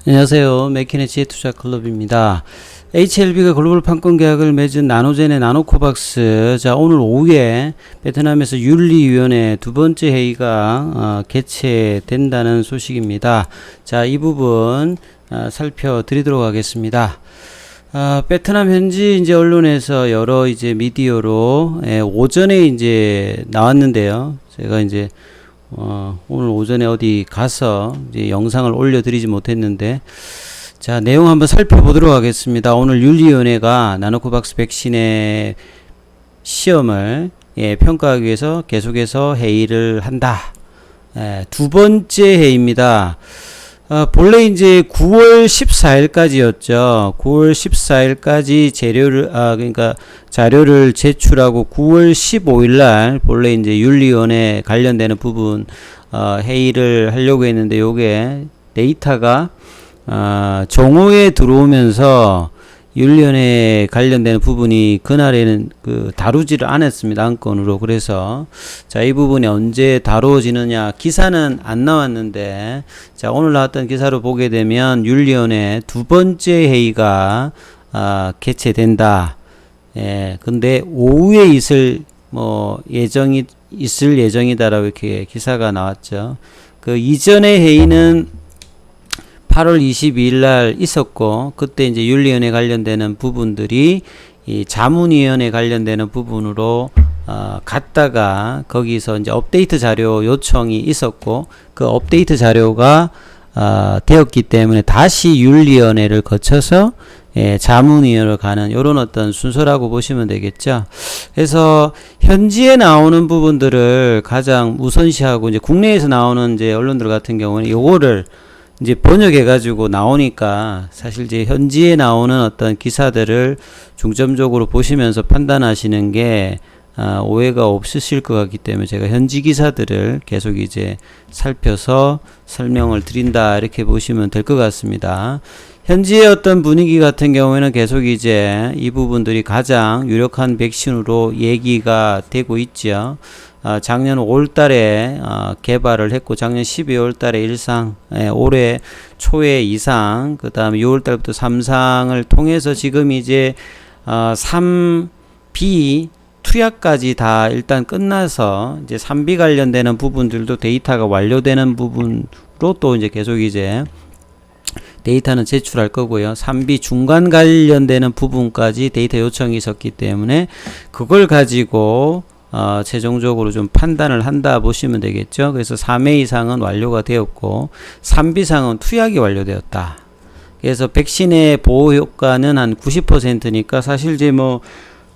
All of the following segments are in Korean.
안녕하세요. 맥키네치의 투자클럽입니다. HLB가 글로벌 판권 계약을 맺은 나노젠의 나노코박스. 자, 오늘 오후에 베트남에서 윤리위원회 두 번째 회의가 개최된다는 소식입니다. 자, 이 부분 살펴드리도록 하겠습니다. 베트남 현지 이제 언론에서 여러 이제 미디어로 오전에 이제 나왔는데요. 제가 이제 오늘 오전에 어디 가서 이제 영상을 올려드리지 못했는데, 자, 내용 한번 살펴보도록 하겠습니다. 오늘 윤리위원회가 나노코박스 백신의 시험을 평가하기 위해서 계속해서 회의를 한다. 두 번째 회의입니다. 본래 이제 9월 14일까지였죠. 9월 14일까지 그러니까 자료를 제출하고 9월 15일날 본래 이제 윤리위원회 관련되는 부분 회의를 하려고 했는데, 요게 데이터가 정오에 들어오면서 윤리위원회 관련되는 부분이 그날에는 다루지를 않았습니다. 안건으로. 그래서 자, 이 부분이 언제 다루어지느냐, 기사는 안 나왔는데, 자, 오늘 나왔던 기사로 보게 되면 윤리위원회 두 번째 회의가 개최된다. 근데 오후에 있을 예정이다라고 이렇게 기사가 나왔죠. 그 이전의 회의는 8월 22일 날 있었고, 그때 이제 윤리위원회 관련되는 부분들이 이 자문위원회 관련되는 부분으로 갔다가 거기서 이제 업데이트 자료 요청이 있었고, 그 업데이트 자료가 되었기 때문에 다시 윤리위원회를 거쳐서 자문위원회로 가는 요런 어떤 순서라고 보시면 되겠죠. 그래서 현지에 나오는 부분들을 가장 우선시하고, 이제 국내에서 나오는 이제 언론들 같은 경우는 요거를 이제 번역해 가지고 나오니까, 사실 이제 현지에 나오는 어떤 기사들을 중점적으로 보시면서 판단하시는 게 오해가 없으실 것 같기 때문에 제가 현지 기사들을 계속 이제 살펴서 설명을 드린다, 이렇게 보시면 될 것 같습니다. 현지의 어떤 분위기 같은 경우에는 계속 이제 이 부분들이 가장 유력한 백신으로 얘기가 되고 있죠. 작년 5월달에 개발을 했고, 작년 12월달에 1상, 올해 초에 2상, 그 다음에 6월달부터 3상을 통해서 지금 이제 3B 투약까지 다 일단 끝나서 이제 3B 관련되는 부분들도 데이터가 완료되는 부분으로 또 이제 계속 이제 데이터는 제출할 거고요. 3B 중간 관련되는 부분까지 데이터 요청이 있었기 때문에 그걸 가지고 최종적으로 좀 판단을 한다 보시면 되겠죠. 그래서 3회 이상은 완료가 되었고 3B상은 투약이 완료되었다. 그래서 백신의 보호 효과는 한 90%니까 사실 이제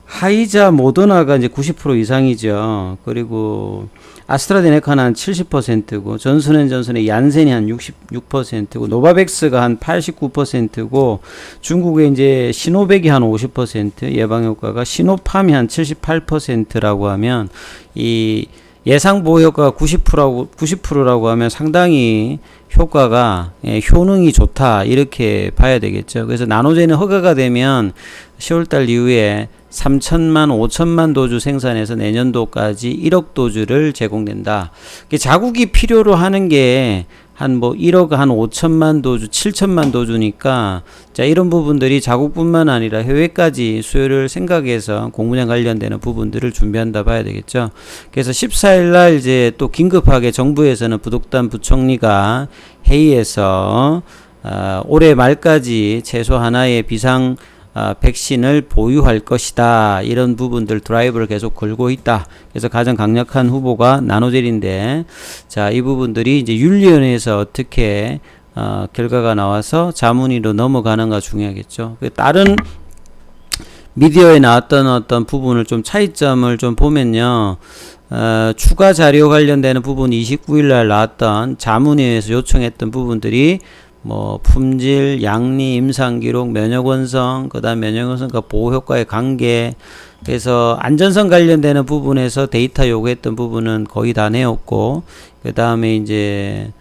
화이자 모더나가 이제 90% 이상이죠. 그리고 아스트라제네카는 한 70%고, 존슨앤존슨의 얀센이 한 66%고, 노바백스가 한 89%고, 중국의 이제 시노백이 한 50%, 예방효과가, 시노팜이 한 78%라고 하면, 이 예상 보호 효과가 90%라고 하면 상당히 효과가, 효능이 좋다, 이렇게 봐야 되겠죠. 그래서 나노젠은 허가가 되면 10월달 이후에 3천만, 5천만 도주 생산해서 내년도까지 1억 도주를 제공된다. 자국이 필요로 하는 게 한 1억 한 5천만 도주, 7천만 도주니까, 자, 이런 부분들이 자국뿐만 아니라 해외까지 수요를 생각해서 공분양 관련되는 부분들을 준비한다 봐야 되겠죠. 그래서 14일 날 이제 또 긴급하게 정부에서는 부독단 부총리가 회의에서 올해 말까지 최소 하나의 비상 백신을 보유할 것이다, 이런 부분들 드라이브를 계속 걸고 있다. 그래서 가장 강력한 후보가 나노젤인데, 자, 이 부분들이 이제 윤리위원회에서 어떻게 결과가 나와서 자문위로 넘어가는가 중요하겠죠. 다른 미디어에 나왔던 어떤 부분을 좀 차이점을 좀 보면요, 추가 자료 관련되는 부분 29일 날 나왔던 자문위에서 요청했던 부분들이 품질, 양리, 임상기록, 면역원성, 그 다음 면역원성과 보호효과의 관계, 그래서 안전성 관련되는 부분에서 데이터 요구했던 부분은 거의 다 내었고, 그 다음에 이제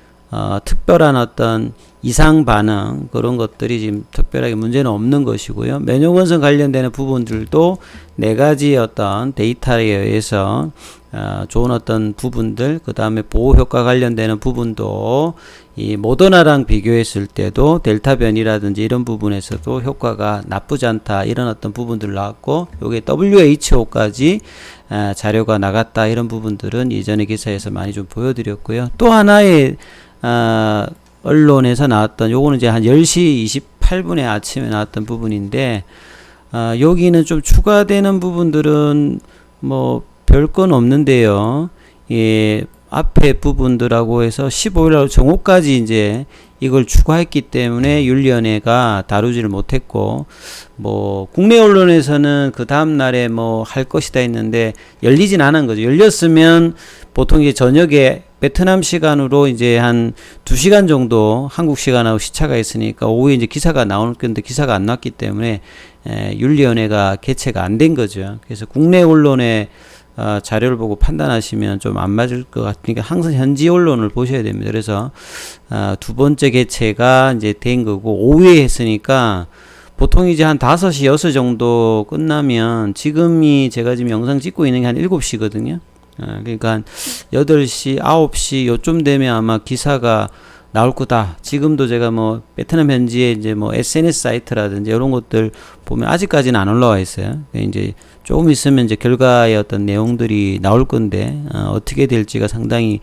특별한 어떤 이상 반응 그런 것들이 지금 특별하게 문제는 없는 것이고요. 면역원성 관련되는 부분들도 네 가지 어떤 데이터에 의해서 좋은 어떤 부분들, 그 다음에 보호 효과 관련되는 부분도 이 모더나랑 비교했을 때도 델타 변이라든지 이런 부분에서도 효과가 나쁘지 않다, 이런 어떤 부분들 나왔고, 요게 WHO까지 자료가 나갔다, 이런 부분들은 이전의 기사에서 많이 좀 보여드렸고요. 또 하나의 언론에서 나왔던, 요거는 이제 한 10시 28분에 아침에 나왔던 부분인데, 여기는 좀 추가되는 부분들은 뭐 별건 없는데요. 예, 앞에 부분들하고 해서 15일 정오까지 이제 이걸 추가했기 때문에 윤리위원회가 다루지를 못했고, 뭐 국내 언론에서는 그 다음 날에 뭐 할 것이다 했는데 열리진 않은 거죠. 열렸으면 보통 이제 저녁에 베트남 시간으로 이제 한 2시간 정도 한국 시간하고 시차가 있으니까 오후에 이제 기사가 나올 건데 기사가 안 났기 때문에 윤리위원회가 개최가 안 된 거죠. 그래서 국내 언론에 자료를 보고 판단하시면 좀 안 맞을 것 같으니까 항상 현지 언론을 보셔야 됩니다. 그래서 두 번째 개최가 이제 된 거고, 오후에 했으니까 보통 이제 한 5시, 6시 정도 끝나면, 지금이 제가 지금 영상 찍고 있는 게 한 7시거든요. 그러니까 한 8시, 9시 요쯤 되면 아마 기사가 나올 거다. 지금도 제가 뭐 베트남 현지에 이제 뭐 SNS 사이트라든지 이런 것들 보면 아직까지는 안 올라와 있어요. 이제 조금 있으면 이제 결과의 어떤 내용들이 나올 건데 어떻게 될지가 상당히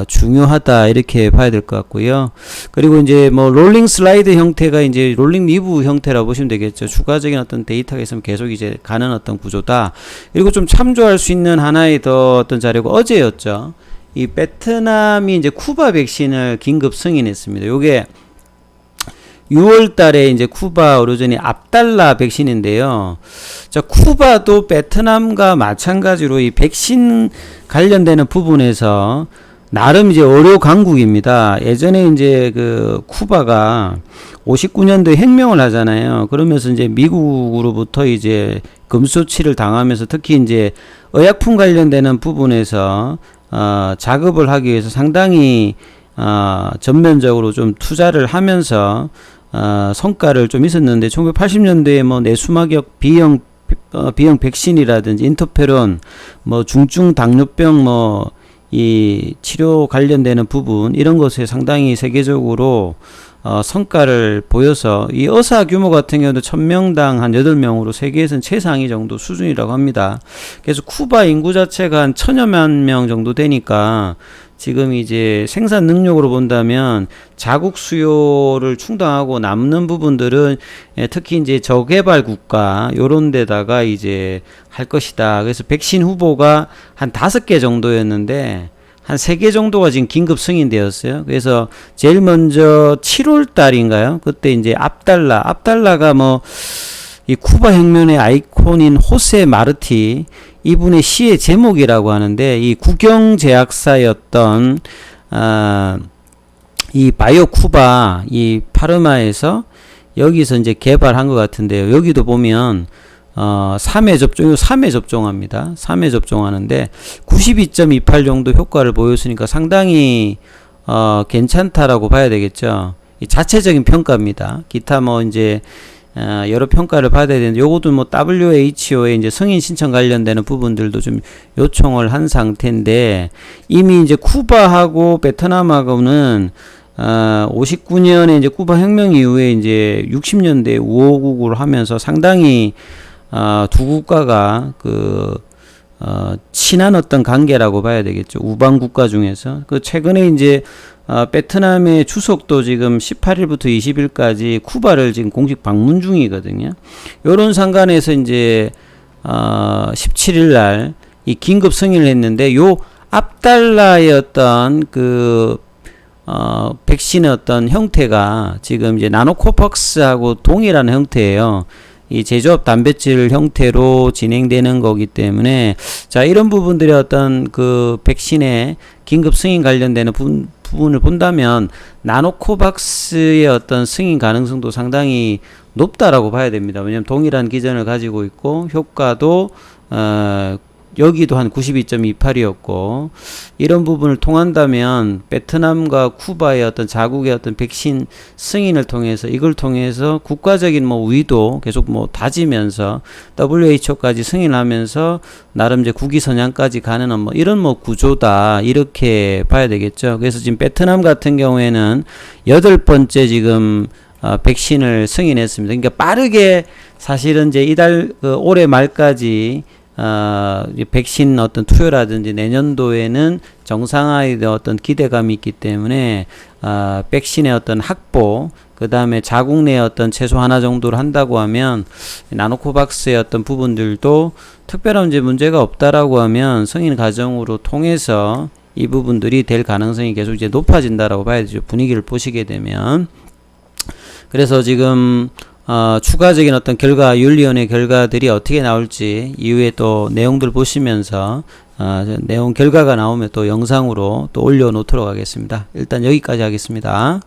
중요하다, 이렇게 봐야 될 것 같고요. 그리고 이제 뭐 롤링 슬라이드 형태가 이제 롤링 리뷰 형태라고 보시면 되겠죠. 추가적인 어떤 데이터가 있으면 계속 이제 가는 어떤 구조다. 그리고 좀 참조할 수 있는 하나의 더 어떤 자료가 어제였죠. 이 베트남이 이제 쿠바 백신을 긴급 승인했습니다. 요게 6월 달에 이제 쿠바 오르전이 압달라 백신인데요. 자, 쿠바도 베트남과 마찬가지로 이 백신 관련되는 부분에서 나름 이제 어려 강국입니다. 예전에 이제 그 쿠바가 59년도에 혁명을 하잖아요. 그러면서 이제 미국으로부터 이제 금수치를 당하면서 특히 이제 의약품 관련되는 부분에서 작업을 하기 위해서 상당히 전면적으로 좀 투자를 하면서 성과를 좀 있었는데, 1980년대에 뭐 내수막역 비형 백신이라든지 인터페론, 뭐 중증 당뇨병 뭐 이 치료 관련되는 부분, 이런 것에 상당히 세계적으로 성과를 보여서 이 의사 규모 같은 경우도 1000명당 한 8명으로 세계에서는 최상위 정도 수준이라고 합니다. 그래서 쿠바 인구 자체가 한 1000여만 명 정도 되니까 지금 이제 생산 능력으로 본다면 자국 수요를 충당하고 남는 부분들은 특히 이제 저개발 국가 요런 데다가 이제 할 것이다. 그래서 백신 후보가 한 5개 정도였는데 한 3개 정도가 지금 긴급 승인되었어요. 그래서 제일 먼저 7월 달인가요? 그때 이제 압달라가 뭐 이 쿠바 혁명의 아이콘인 호세 마르티, 이분의 시의 제목이라고 하는데, 이 국영제약사였던 이 바이오 쿠바 이 파르마에서 여기서 이제 개발한 것 같은데요. 여기도 보면 3회 접종합니다. 3회 접종하는데 92.28 정도 효과를 보였으니까 상당히 괜찮다라고 봐야 되겠죠. 이 자체적인 평가입니다. 기타 뭐 이제 여러 평가를 받아야 되는데, 요것도 뭐 WHO에 이제 승인 신청 관련되는 부분들도 좀 요청을 한 상태인데, 이미 이제 쿠바하고 베트남하고는 59년에 이제 쿠바 혁명 이후에 이제 60년대 우호국으로 하면서 상당히 두 국가가 친한 어떤 관계라고 봐야 되겠죠. 우방 국가 중에서. 최근에 이제 베트남의 추석도 지금 18일부터 20일까지 쿠바를 지금 공식 방문 중이거든요. 요런 상관에서 이제 17일 날 이 긴급 승인을 했는데, 요 압달라의 어떤 백신의 어떤 형태가 지금 이제 나노코팍스하고 동일한 형태예요. 이 제조업 단백질 형태로 진행되는 거기 때문에, 자, 이런 부분들의 어떤 그 백신의 긴급 승인 관련되는 부분을 본다면 나노코박스의 어떤 승인 가능성도 상당히 높다라고 봐야 됩니다. 왜냐하면 동일한 기전을 가지고 있고 효과도 여기도 한 92.28이었고 이런 부분을 통한다면 베트남과 쿠바의 어떤 자국의 어떤 백신 승인을 통해서 이걸 통해서 국가적인 뭐 우위도 계속 뭐 다지면서 WHO까지 승인하면서 나름 이제 국위 선양까지 가는 뭐 이런 뭐 구조다 이렇게 봐야 되겠죠. 그래서 지금 베트남 같은 경우에는 8번째 지금 백신을 승인했습니다. 그러니까 빠르게 사실은 이제 이달 올해 말까지 백신 어떤 투여라든지 내년도에는 정상화에 대한 어떤 기대감이 있기 때문에 백신의 어떤 확보, 그 다음에 자국 내 어떤 최소 하나 정도를 한다고 하면 나노코박스의 어떤 부분들도 특별한 이제 문제가 없다라고 하면 승인 과정으로 통해서 이 부분들이 될 가능성이 계속 이제 높아진다라고 봐야 되죠. 분위기를 보시게 되면. 그래서 지금 추가적인 어떤 윤리위원회 결과들이 어떻게 나올지 이후에 또 내용들 보시면서 내용 결과가 나오면 또 영상으로 또 올려놓도록 하겠습니다. 일단 여기까지 하겠습니다.